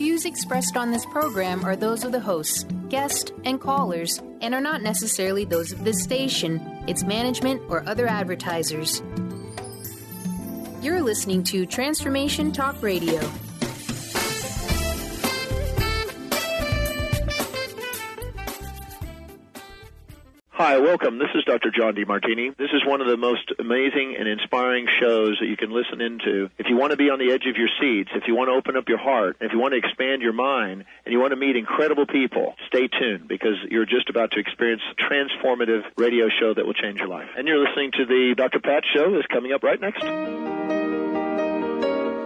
views expressed on this program are those of the hosts, guests, and callers, and are not necessarily those of this station, its management, or other advertisers. You're listening to Transformation Talk Radio. Hi, welcome. This is Dr. John DeMartini. This is one of the most amazing and inspiring shows that you can listen into. If you want to be on the edge of your seats, if you want to open up your heart, if you want to expand your mind, and you want to meet incredible people, stay tuned because you're just about to experience a transformative radio show that will change your life. And you're listening to the Dr. Pat Show that's coming up right next.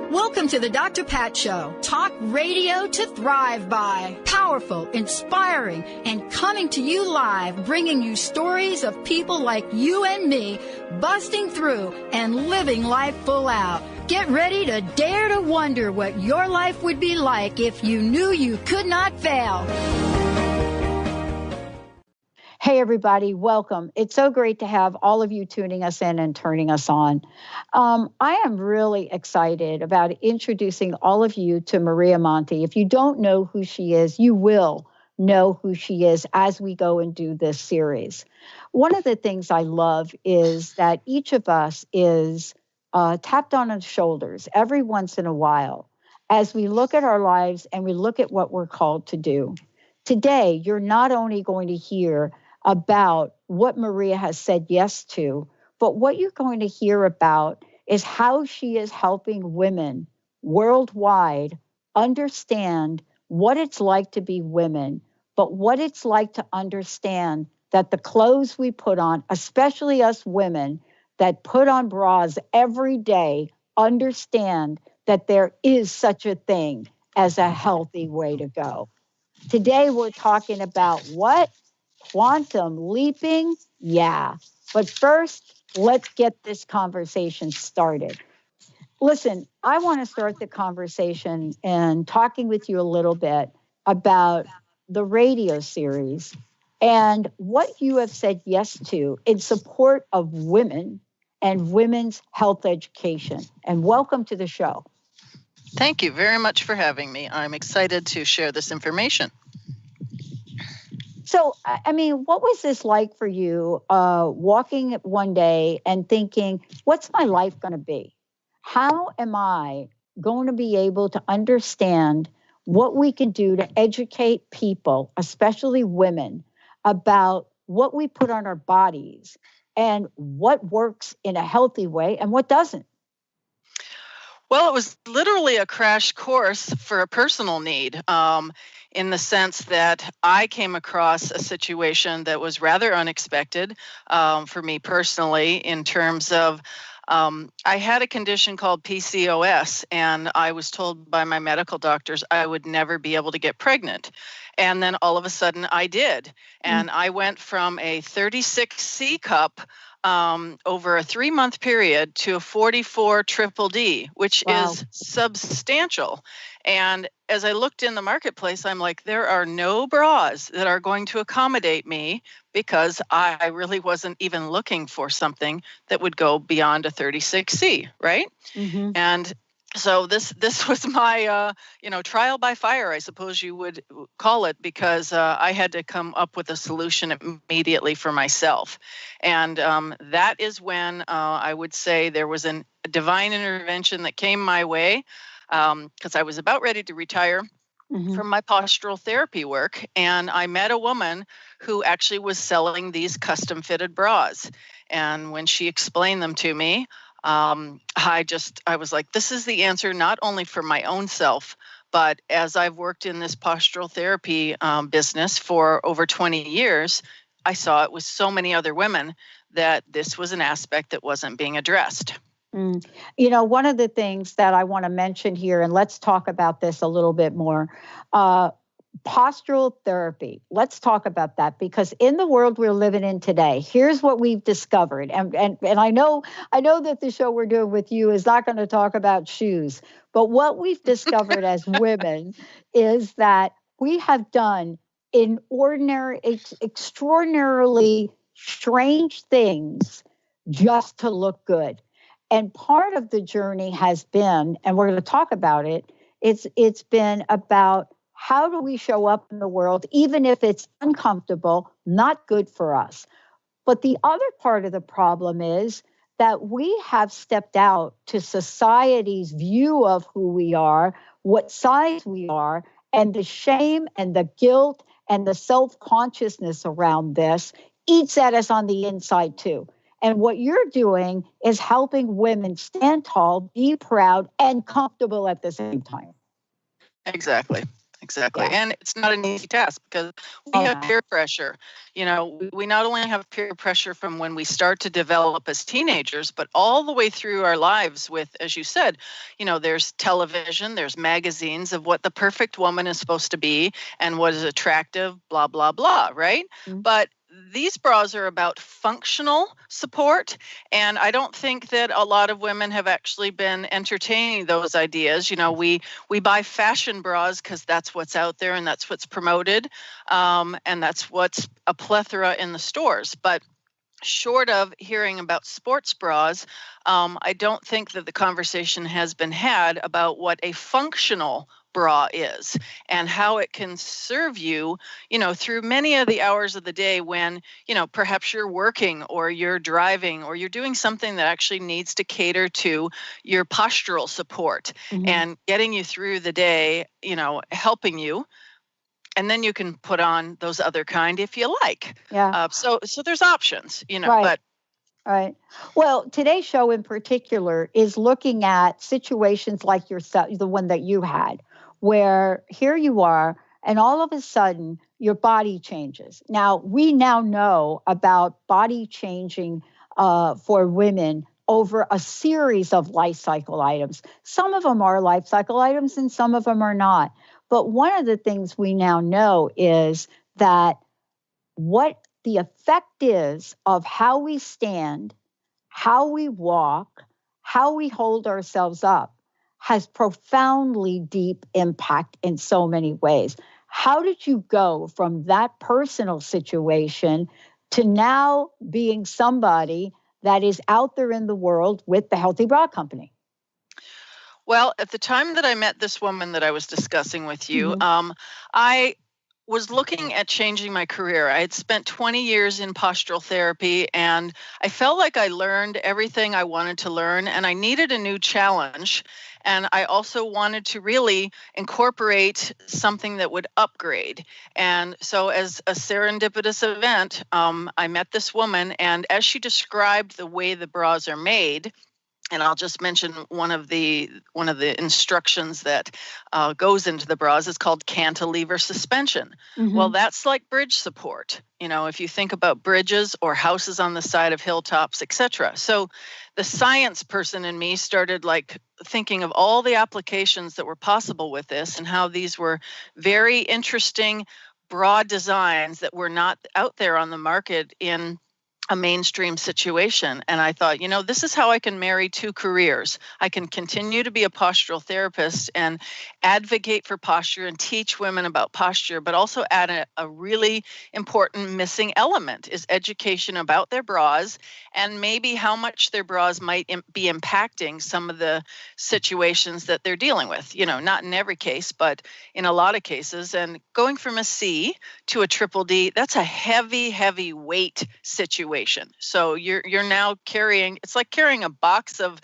Welcome to the Dr. Pat Show. Talk radio to thrive by. Powerful, inspiring, and coming to you live, bringing you stories of people like you and me, busting through and living life full out. Get ready to dare to wonder what your life would be like if you knew you could not fail. Hey, everybody, welcome. It's so great to have all of you tuning us in and turning us on. I am really excited about introducing all of you to Maria Monti. If you don't know who she is, you will know who she is as we go and do this series. One of the things I love is that each of us is tapped on the shoulders every once in a while as we look at our lives and we look at what we're called to do. Today, you're not only going to hear about what Maria has said yes to, but what you're going to hear about is how she is helping women worldwide understand what it's like to be women, but what it's like to understand that the clothes we put on, especially us women that put on bras every day, understand that there is such a thing as a healthy way to go. Today, we're talking about what? Quantum leaping? Yeah. But first, let's get this conversation started. Listen, I want to start the conversation and talking with you a little bit about the radio series and what you have said yes to in support of women and women's health education. And welcome to the show. Thank you very much for having me. I'm excited to share this information. So, I mean, what was this like for you walking one day and thinking, what's my life going to be? How am I going to be able to understand what we can do to educate people, especially women, about what we put on our bodies and what works in a healthy way and what doesn't? Well, it was literally a crash course for a personal need. In the sense that I came across a situation that was rather unexpected for me personally in terms of I had a condition called PCOS, and I was told by my medical doctors I would never be able to get pregnant. And then all of a sudden I did. And I went from a 36C cup over a 3-month period to a 44 triple D, which is substantial. And as I looked in the marketplace, I'm like, there are no bras that are going to accommodate me because I really wasn't even looking for something that would go beyond a 36C, right? Mm-hmm. And so this was my, trial by fire, I suppose you would call it, because I had to come up with a solution immediately for myself. And that is when I would say there was a divine intervention that came my way because I was about ready to retire from my postural therapy work. And I met a woman who actually was selling these custom fitted bras. And when she explained them to me, I was like, this is the answer, not only for my own self, but as I've worked in this postural therapy business for over 20 years, I saw it with so many other women that this was an aspect that wasn't being addressed. You know, one of the things that I want to mention here, and let's talk about this a little bit more, postural therapy. Let's talk about that, because in the world we're living in today, here's what we've discovered. And I know that the show we're doing with you is not going to talk about shoes, but what we've discovered as women is that we have done extraordinarily strange things just to look good. And part of the journey has been, and we're going to talk about it, It's been about how do we show up in the world, even if it's uncomfortable, not good for us. But the other part of the problem is that we have stepped out to society's view of who we are, what size we are, and the shame and the guilt and the self-consciousness around this eats at us on the inside too. And what you're doing is helping women stand tall, be proud, and comfortable at the same time. Exactly. Exactly. Yeah. And it's not an easy task because we have peer pressure. We not only have peer pressure from when we start to develop as teenagers, but all the way through our lives with, as you said, there's television, there's magazines of what the perfect woman is supposed to be and what is attractive, blah, blah, blah, right? Mm-hmm. But these bras are about functional support. And I don't think that a lot of women have actually been entertaining those ideas. We buy fashion bras because that's what's out there and that's what's promoted. And that's what's a plethora in the stores. But short of hearing about sports bras, I don't think that the conversation has been had about what a functional bra is and how it can serve you, through many of the hours of the day when, perhaps you're working or you're driving or you're doing something that actually needs to cater to your postural support and getting you through the day, helping you. And then you can put on those other kind if you like. Yeah. So there's options, Right. but. Right. Well, today's show in particular is looking at situations like yourself, the one that you had, where here you are, and all of a sudden your body changes. Now, we now know about body changing for women over a series of life cycle items. Some of them are life cycle items and some of them are not. But one of the things we now know is that what the effect is of how we stand, how we walk, how we hold ourselves up has profoundly deep impact in so many ways. How did you go from that personal situation to now being somebody that is out there in the world with the Healthy Bra Company? Well, at the time that I met this woman that I was discussing with you, I was looking at changing my career. I had spent 20 years in postural therapy and I felt like I learned everything I wanted to learn and I needed a new challenge. And I also wanted to really incorporate something that would upgrade. And so as a serendipitous event, I met this woman, and as she described the way the bras are made, and I'll just mention one of the instructions that goes into the bras is called cantilever suspension. Well, that's like bridge support. If you think about bridges or houses on the side of hilltops, etc. So the science person in me started thinking of all the applications that were possible with this and how these were very interesting, broad designs that were not out there on the market in a mainstream situation. And I thought, this is how I can marry two careers. I can continue to be a postural therapist and advocate for posture and teach women about posture, but also add a really important missing element is education about their bras and maybe how much their bras might be impacting some of the situations that they're dealing with. Not in every case, but in a lot of cases. And going from a C to a triple D, that's a heavy, heavy weight situation. So you're now carrying, it's like carrying a box of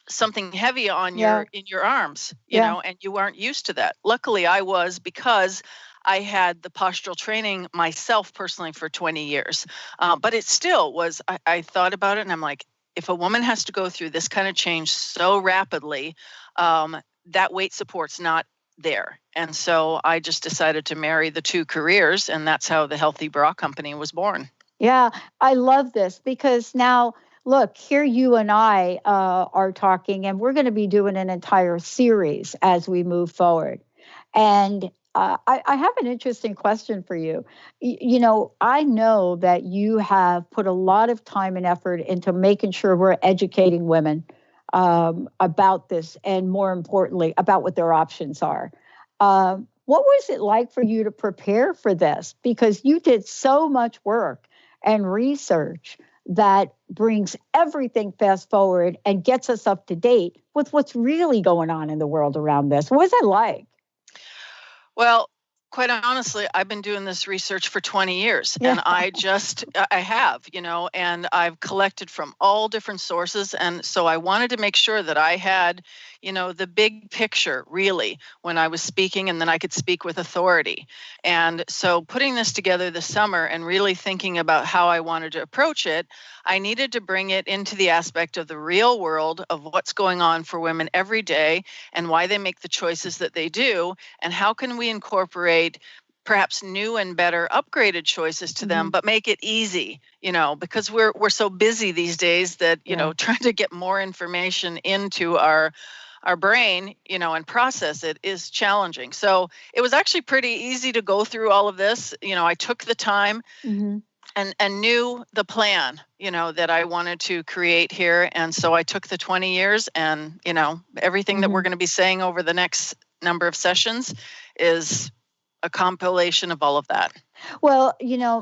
something heavy on in your arms, and you aren't used to that. Luckily I was, because I had the postural training myself personally for 20 years. But it still was, I thought about it and I'm like, if a woman has to go through this kind of change so rapidly, that weight support's not there. And so I just decided to marry the two careers, and that's how the Healthy Bra Company was born. Yeah, I love this because now, look, here you and I are talking, and we're going to be doing an entire series as we move forward. And I have an interesting question for you. I know that you have put a lot of time and effort into making sure we're educating women about this, and more importantly, about what their options are. What was it like for you to prepare for this? Because you did so much work and research that brings everything fast forward and gets us up to date with what's really going on in the world around this. What is that like? Well, quite honestly, I've been doing this research for 20 years and I have, and I've collected from all different sources. And so I wanted to make sure that I had, the big picture really when I was speaking, and then I could speak with authority. And so putting this together this summer and really thinking about how I wanted to approach it, I needed to bring it into the aspect of the real world of what's going on for women every day and why they make the choices that they do, and how can we incorporate perhaps new and better upgraded choices to them, but make it easy, because we're so busy these days that, trying to get more information into our brain, and process it is challenging. So it was actually pretty easy to go through all of this. I took the time and knew the plan, that I wanted to create here. And so I took the 20 years and, everything that we're going to be saying over the next number of sessions is a compilation of all of that. Well,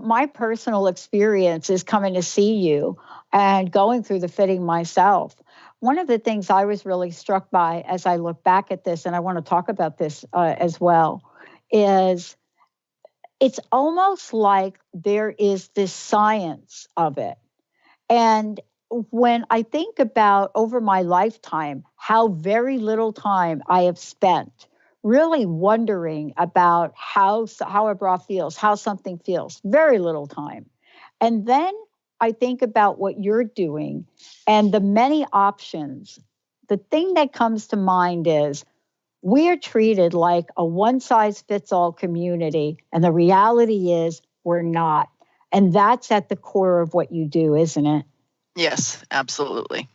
my personal experience is coming to see you and going through the fitting myself. One of the things I was really struck by as I look back at this, and I want to talk about this as well, is it's almost like there is this science of it. And when I think about over my lifetime, how very little time I have spent really wondering about how a bra feels, how something feels, very little time. And then I think about what you're doing and the many options. The thing that comes to mind is we are treated like a one-size-fits-all community, and the reality is we're not. And that's at the core of what you do, isn't it? Yes, absolutely.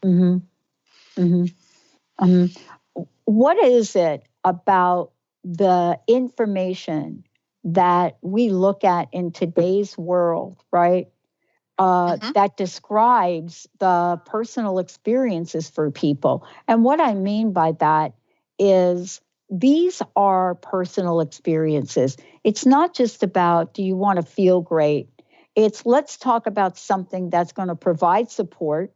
What is it about the information that we look at in today's world, right? That describes the personal experiences for people. And what I mean by that is these are personal experiences. It's not just about, do you want to feel great? It's let's talk about something that's going to provide support,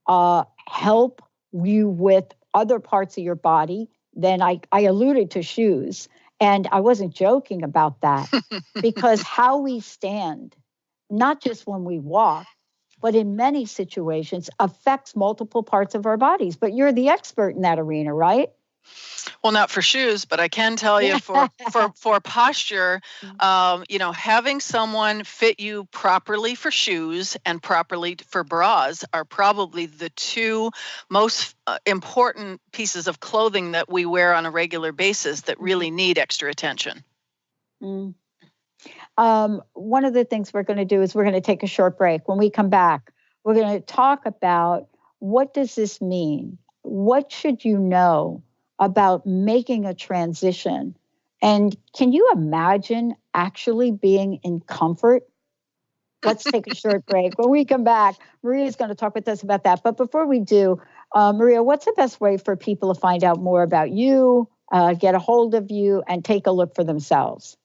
help you with other parts of your body. Then I alluded to shoes, and I wasn't joking about that because how we stand, not just when we walk, but in many situations affects multiple parts of our bodies. But you're the expert in that arena, right? Well, not for shoes, but I can tell you for posture, having someone fit you properly for shoes and properly for bras are probably the two most important pieces of clothing that we wear on a regular basis that really need extra attention. One of the things we're going to do is we're going to take a short break. When we come back, we're going to talk about what does this mean? What should you know about making a transition? And can you imagine actually being in comfort? Let's take a short break. When we come back, Maria's going to talk with us about that. But before we do, Maria, what's the best way for people to find out more about you, get a hold of you, and take a look for themselves?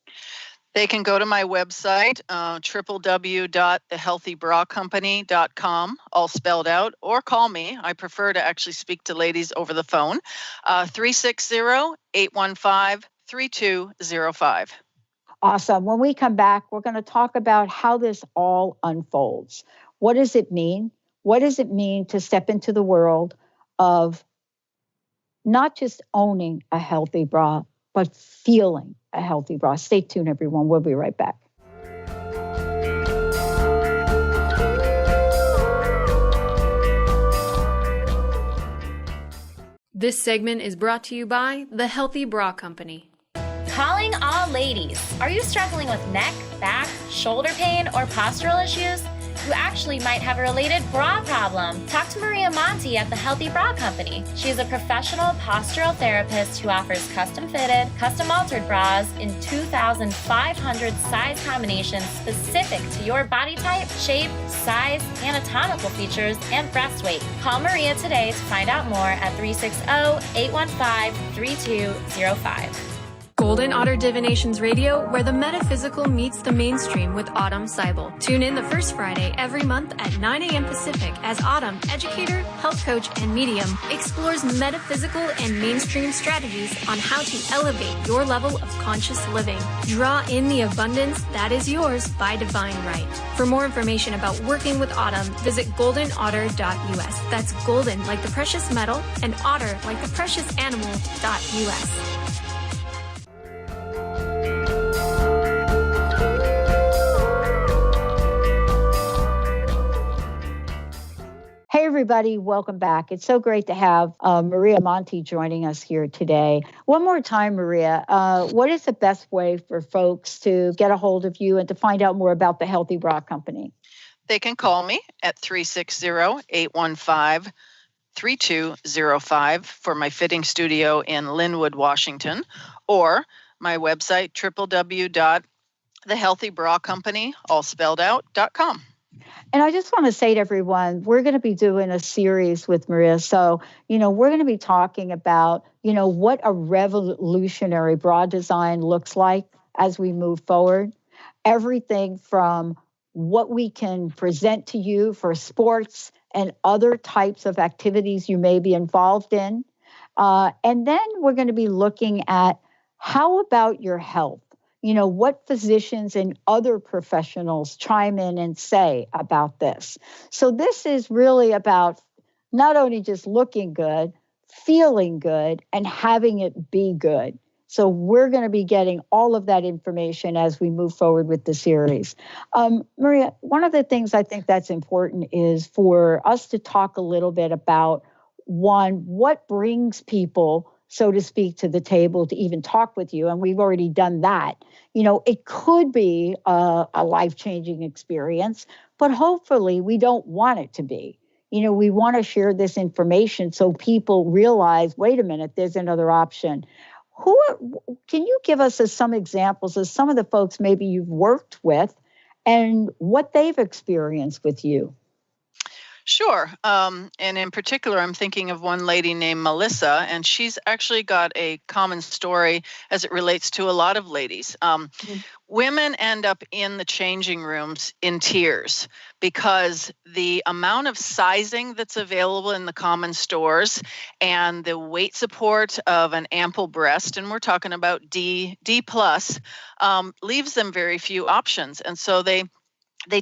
They can go to my website, www.thehealthybracompany.com, all spelled out, or call me. I prefer to actually speak to ladies over the phone, 360-815-3205. Awesome. When we come back, we're going to talk about how this all unfolds. What does it mean? What does it mean to step into the world of not just owning a healthy bra, but feeling a healthy bra? Stay tuned, everyone. We'll be right back. This segment is brought to you by The Healthy Bra Company. Calling all ladies. Are you struggling with neck, back, shoulder pain, or postural issues? You actually might have a related bra problem. Talk to Maria Monti at The Healthy Bra Company. She is a professional postural therapist who offers custom-fitted, custom-altered bras in 2,500 size combinations specific to your body type, shape, size, anatomical features, and breast weight. Call Maria today to find out more at 360-815-3205. Golden Otter Divinations Radio, where the metaphysical meets the mainstream with Autumn Seibel. Tune in the first Friday every month at 9 a.m. Pacific as Autumn, educator, health coach, and medium, explores metaphysical and mainstream strategies on how to elevate your level of conscious living. Draw in the abundance that is yours by divine right. For more information about working with Autumn, visit goldenotter.us. That's golden like the precious metal and otter like the precious animal.us. Hey, everybody, welcome back. It's so great to have Maria Monti joining us here today. One more time, Maria, what is the best way for folks to get a hold of you and to find out more about the Healthy Bra Company? They can call me at 360-815-3205 for my fitting studio in Linwood, Washington, or my website, www.thehealthybracompany, all spelled out.com. And I just want to say to everyone, we're going to be doing a series with Maria. So, we're going to be talking about, what a revolutionary bra design looks like as we move forward. Everything from what we can present to you for sports and other types of activities you may be involved in. And then we're going to be looking at how about your health? What physicians and other professionals chime in and say about this. So this is really about not only just looking good, feeling good, and having it be good. So we're going to be getting all of that information as we move forward with the series. Maria, one of the things I think that's important is for us to talk a little bit about, one, what brings people, so to speak, to the table to even talk with you. And we've already done that. It could be a life-changing experience, but hopefully we don't want it to be. We want to share this information so people realize, wait a minute, there's another option. Can you give us some examples of some of the folks maybe you've worked with and what they've experienced with you? Sure. And in particular, I'm thinking of one lady named Melissa, and she's actually got a common story as it relates to a lot of ladies. Women end up in the changing rooms in tears because the amount of sizing that's available in the common stores and the weight support of an ample breast, and we're talking about D plus, leaves them very few options. And so they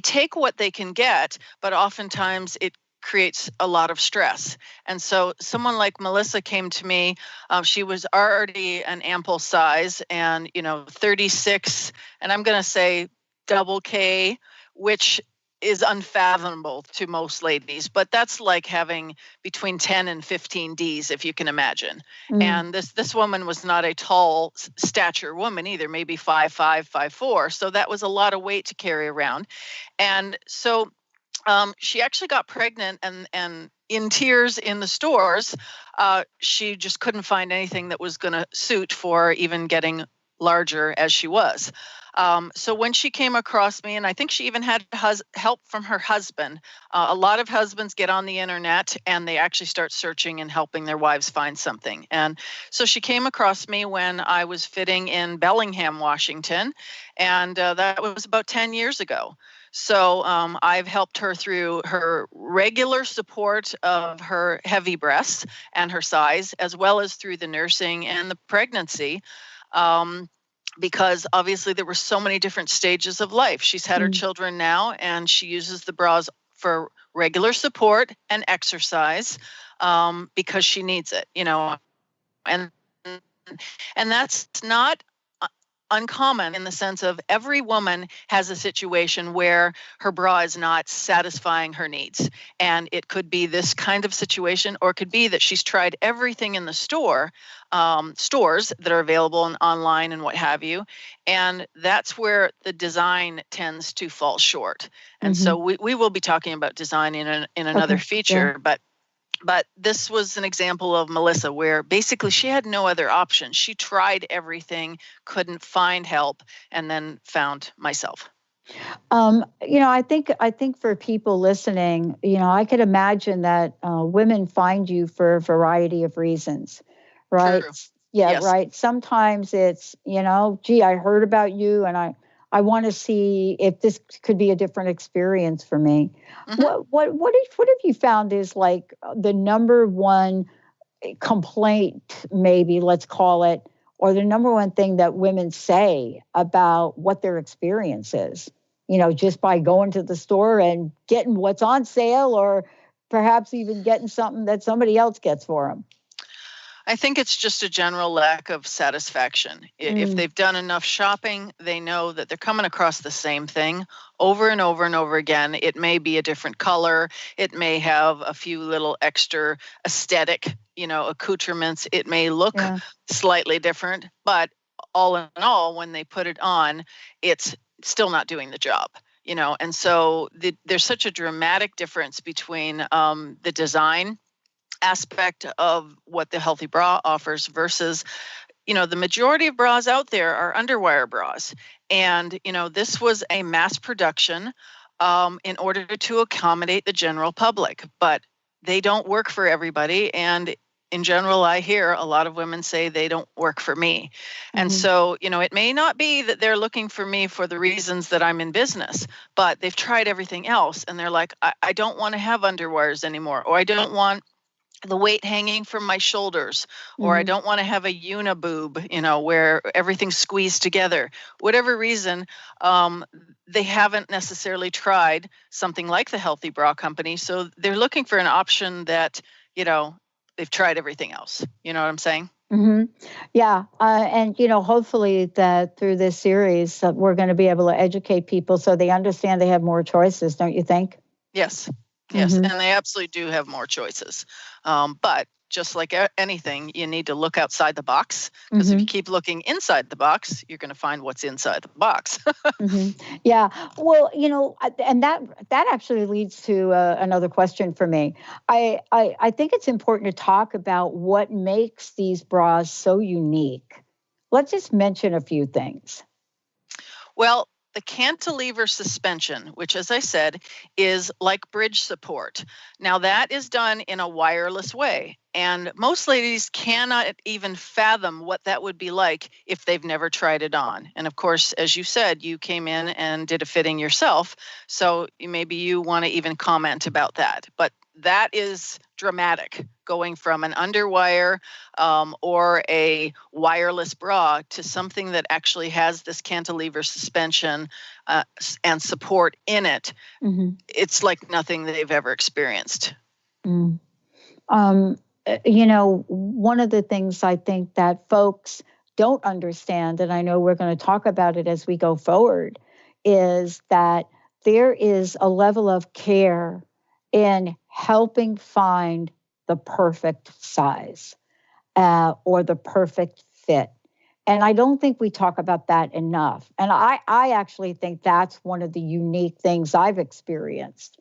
take what they can get, but oftentimes it creates a lot of stress. And so someone like Melissa came to me. She was already an ample size and, 36, and I'm going to say double K, which is unfathomable to most ladies, but that's like having between 10 and 15 Ds, if you can imagine. And this woman was not a tall stature woman either, maybe 5'5", 5'4". So that was a lot of weight to carry around. And so she actually got pregnant and in tears in the stores. She just couldn't find anything that was going to suit for even getting larger as she was. So when she came across me, and I think she even had help from her husband, a lot of husbands get on the internet and they actually start searching and helping their wives find something. And so she came across me when I was fitting in Bellingham, Washington, and that was about 10 years ago. So I've helped her through her regular support of her heavy breasts and her size, as well as through the nursing and the pregnancy. Because obviously there were so many different stages of life. She's had her children now, and she uses the bras for regular support and exercise because she needs it, and that's not uncommon in the sense of every woman has a situation where her bra is not satisfying her needs. And it could be this kind of situation, or it could be that she's tried everything in the stores that are available and online and what have you. And that's where the design tends to fall short. And so we will be talking about design in another feature, but this was an example of Melissa where basically she had no other option. She tried everything, couldn't find help, and then found myself. I think for people listening, I could imagine that women find you for a variety of reasons, right? True. Yeah, Yes. right. Sometimes it's, gee, I heard about you and I want to see if this could be a different experience for me. Mm-hmm. What have you found is like the number one complaint, maybe let's call it, or the number one thing that women say about what their experience is, just by going to the store and getting what's on sale, or perhaps even getting something that somebody else gets for them? I think it's just a general lack of satisfaction. If they've done enough shopping, they know that they're coming across the same thing over and over and over again. It may be a different color. It may have a few little extra aesthetic, accoutrements. It may look slightly different, but all in all, when they put it on, it's still not doing the job. And so there's such a dramatic difference between the design aspect of what the healthy bra offers versus, the majority of bras out there are underwire bras. And, this was a mass production in order to accommodate the general public, but they don't work for everybody. And in general, I hear a lot of women say they don't work for me. And so, it may not be that they're looking for me for the reasons that I'm in business, but they've tried everything else. And they're like, I don't want to have underwires anymore, or I don't want the weight hanging from my shoulders, or I don't want to have a uniboob, where everything's squeezed together. Whatever reason, they haven't necessarily tried something like the Healthy Bra Company. So they're looking for an option that, they've tried everything else. You know what I'm saying? Yeah. And, hopefully that through this series, we're going to be able to educate people so they understand they have more choices, don't you think? Yes. Yes, and they absolutely do have more choices. But just like anything, you need to look outside the box, because if you keep looking inside the box, you're going to find what's inside the box. Yeah. Well, and that actually leads to another question for me. I think it's important to talk about what makes these bras so unique. Let's just mention a few things. Well, the cantilever suspension, which, as I said, is like bridge support. Now, that is done in a wireless way. And most ladies cannot even fathom what that would be like if they've never tried it on. And of course, as you said, you came in and did a fitting yourself. So maybe you want to even comment about that. But that is dramatic, going from an underwire or a wireless bra to something that actually has this cantilever suspension and support in it. It's like nothing they've ever experienced. One of the things I think that folks don't understand, and I know we're going to talk about it as we go forward, is that there is a level of care in helping find the perfect size or the perfect fit. And I don't think we talk about that enough. And I actually think that's one of the unique things I've experienced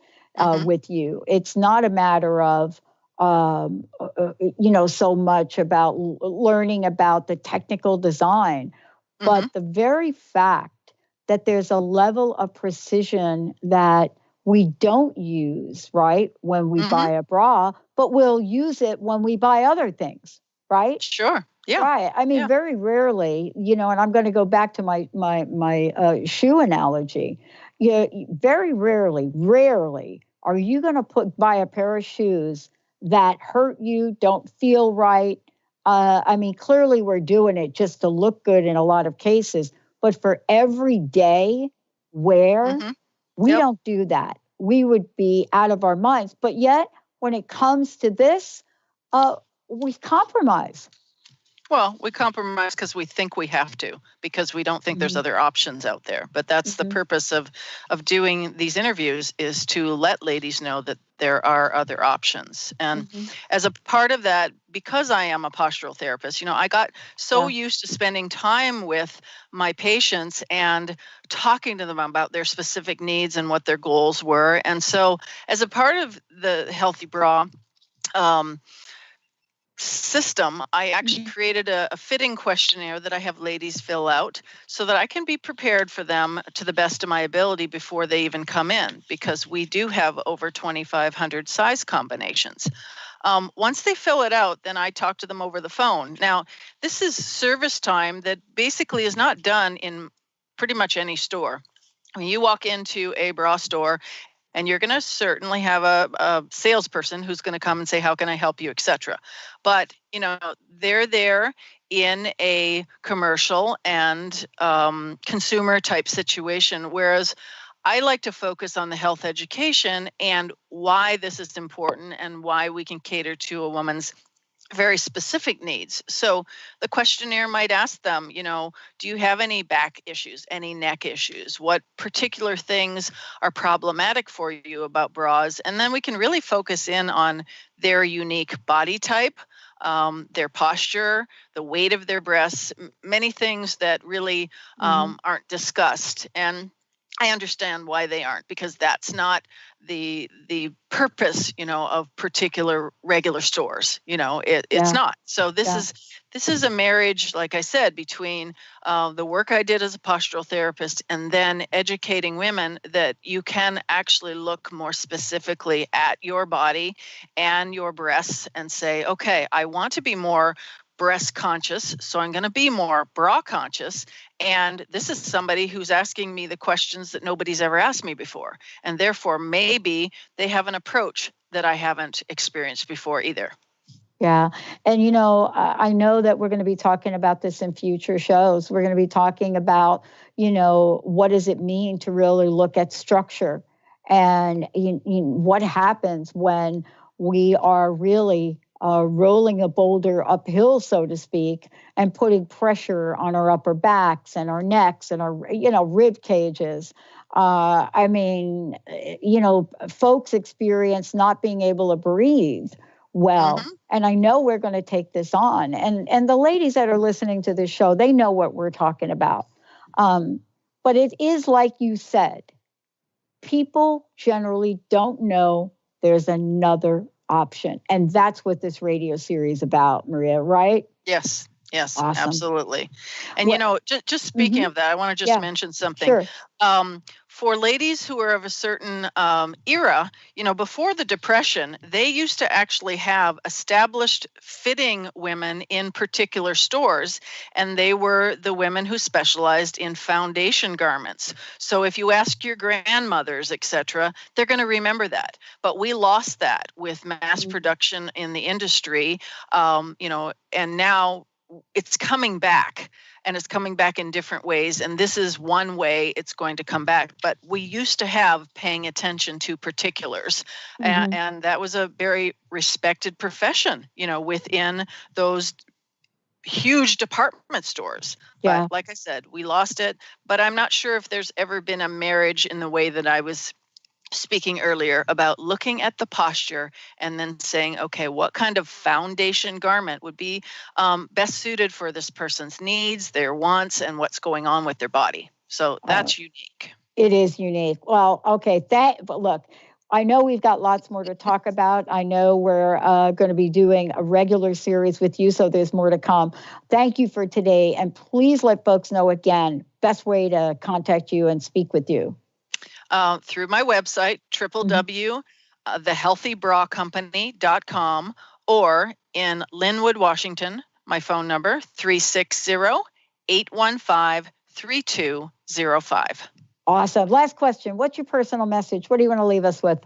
with you. It's not a matter of, so much about learning about the technical design, but the very fact that there's a level of precision that we don't use, right, when we buy a bra, but we'll use it when we buy other things, right? Sure. Yeah. Right. I mean, very rarely, and I'm going to go back to my shoe analogy. Very rarely are you going to buy a pair of shoes that hurt you, don't feel right. I mean, clearly we're doing it just to look good in a lot of cases, but for everyday wear, we don't do that. We would be out of our minds. But yet, when it comes to this, we compromise. Well, we compromise because we think we have to, because we don't think there's other options out there. But that's the purpose of doing these interviews, is to let ladies know that there are other options. And as a part of that, because I am a postural therapist, I got so used to spending time with my patients and talking to them about their specific needs and what their goals were. And so as a part of the Healthy Bra system, I actually created a fitting questionnaire that I have ladies fill out so that I can be prepared for them to the best of my ability before they even come in, because we do have over 2,500 size combinations. Once they fill it out, then I talk to them over the phone. Now, this is service time that basically is not done in pretty much any store. I mean, you walk into a bra store and you're going to certainly have a salesperson who's going to come and say, how can I help you, etc. But, they're there in a commercial and consumer type situation, whereas I like to focus on the health education and why this is important and why we can cater to a woman's very specific needs. So the questionnaire might ask them, do you have any back issues, any neck issues? What particular things are problematic for you about bras? And then we can really focus in on their unique body type, their posture, the weight of their breasts, many things that really aren't discussed. And I understand why they aren't, because that's not the purpose, of particular regular stores. It's not. So this is a marriage, like I said, between the work I did as a postural therapist and then educating women that you can actually look more specifically at your body and your breasts and say, okay, I want to be more breast conscious, so I'm going to be more bra conscious. And this is somebody who's asking me the questions that nobody's ever asked me before. And therefore, maybe they have an approach that I haven't experienced before either. Yeah. And, I know that we're going to be talking about this in future shows. We're going to be talking about, what does it mean to really look at structure and what happens when we are really rolling a boulder uphill, so to speak, and putting pressure on our upper backs and our necks and our, rib cages. Folks experience not being able to breathe well. And I know we're going to take this on. And the ladies that are listening to this show, they know what we're talking about. But it is like you said, people generally don't know there's another option. And that's what this radio series is about, Maria, right? Yes, awesome. Absolutely. And, just speaking of that, I want to just mention something. Sure. For ladies who are of a certain era, before the Depression, they used to actually have established fitting women in particular stores, and they were the women who specialized in foundation garments. So if you ask your grandmothers, etc., they're going to remember that. But we lost that with mass production in the industry, and now it's coming back, and it's coming back in different ways. And this is one way it's going to come back. But we used to have paying attention to particulars. And that was a very respected profession, within those huge department stores. Yeah. But like I said, we lost it. But I'm not sure if there's ever been a marriage in the way that I was speaking earlier about looking at the posture and then saying, okay, what kind of foundation garment would be best suited for this person's needs, their wants, and what's going on with their body. So that's unique. It is unique. Well, okay. But look, I know we've got lots more to talk about. I know we're going to be doing a regular series with you, so there's more to come. Thank you for today. And please let folks know again, best way to contact you and speak with you. Through my website, www.thehealthybracompany.com, or in Linwood, Washington, my phone number, 360-815-3205. Awesome. Last question. What's your personal message? What do you want to leave us with?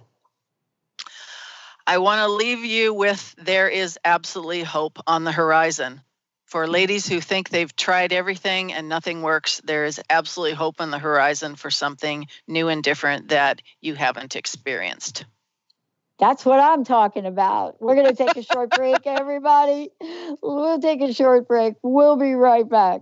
I want to leave you with there is absolutely hope on the horizon. For ladies who think they've tried everything and nothing works, there is absolutely hope on the horizon for something new and different that you haven't experienced. That's what I'm talking about. We're going to take a short break, everybody. We'll take a short break. We'll be right back.